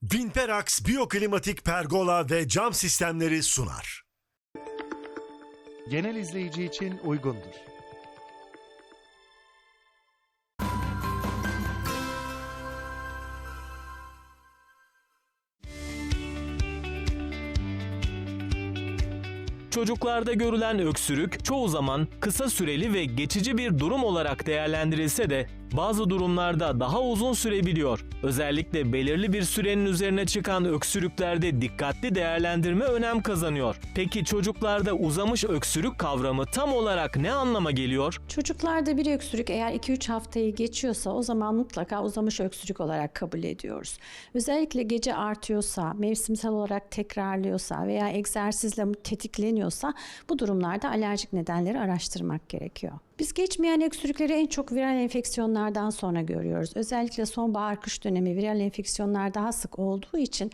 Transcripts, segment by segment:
Vinperax biyoklimatik pergola ve cam sistemleri sunar. Genel izleyici için uygundur. Çocuklarda görülen öksürük çoğu zaman kısa süreli ve geçici bir durum olarak değerlendirilse de bazı durumlarda daha uzun sürebiliyor. Özellikle belirli bir sürenin üzerine çıkan öksürüklerde dikkatli değerlendirme önem kazanıyor. Peki çocuklarda uzamış öksürük kavramı tam olarak ne anlama geliyor? Çocuklarda bir öksürük eğer 2-3 haftayı geçiyorsa o zaman mutlaka uzamış öksürük olarak kabul ediyoruz. Özellikle gece artıyorsa, mevsimsel olarak tekrarlıyorsa veya egzersizle tetikleniyorsa bu durumlarda alerjik nedenleri araştırmak gerekiyor. Biz geçmeyen öksürükleri en çok viral enfeksiyonlardan sonra görüyoruz. Özellikle sonbahar kış dönemi viral enfeksiyonlar daha sık olduğu için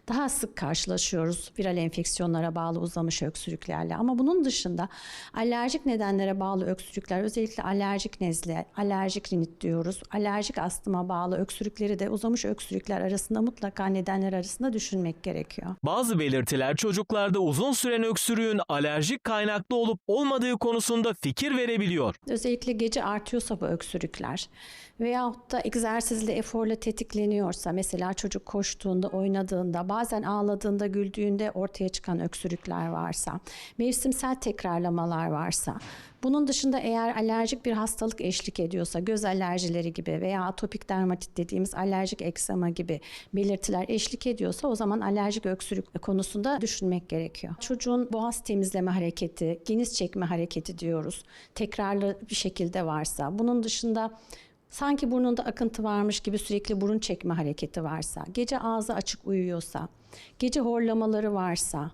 daha sık karşılaşıyoruz viral enfeksiyonlara bağlı uzamış öksürüklerle. Ama bunun dışında alerjik nedenlere bağlı öksürükler, özellikle alerjik nezle, alerjik rinit diyoruz. Alerjik astıma bağlı öksürükleri de uzamış öksürükler arasında mutlaka nedenler arasında düşünmek gerekiyor. Bazı belirtiler çocuklarda uzun süren öksürüğün alerjik kaynaklı olup olmadığı konusunda fikir verebiliyor. Özellikle gece artıyorsa bu öksürükler veyahut da egzersizle, eforla tetikleniyorsa, mesela çocuk koştuğunda, oynadığında, bazen ağladığında, güldüğünde ortaya çıkan öksürükler varsa, mevsimsel tekrarlamalar varsa, bunun dışında eğer alerjik bir hastalık eşlik ediyorsa, göz alerjileri gibi veya atopik dermatit dediğimiz alerjik eksema gibi belirtiler eşlik ediyorsa o zaman alerjik öksürük konusunda düşünmek gerekiyor. Çocuğun boğaz temizleme hareketi, geniz çekme hareketi diyoruz, tekrarlı bir şekilde varsa, bunun dışında sanki burnunda akıntı varmış gibi sürekli burun çekme hareketi varsa, gece ağzı açık uyuyorsa, gece horlamaları varsa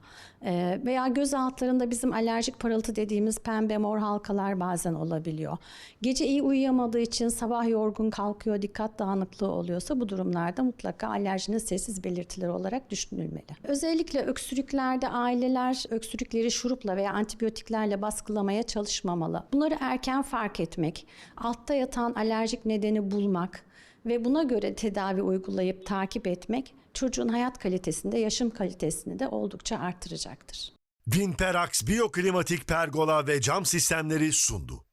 veya göz altlarında bizim alerjik parıltı dediğimiz pembe mor halkalar bazen olabiliyor. Gece iyi uyuyamadığı için sabah yorgun kalkıyor, dikkat dağınıklığı oluyorsa bu durumlarda mutlaka alerjinin sessiz belirtileri olarak düşünülmeli. Özellikle öksürüklerde aileler öksürükleri şurupla veya antibiyotiklerle baskılamaya çalışmamalı. Bunları erken fark etmek, altta yatan alerjik nedeni bulmak ve buna göre tedavi uygulayıp takip etmek çocuğun hayat kalitesinde, yaşam kalitesini de oldukça artıracaktır. Vinperax biyoklimatik pergola ve cam sistemleri sundu.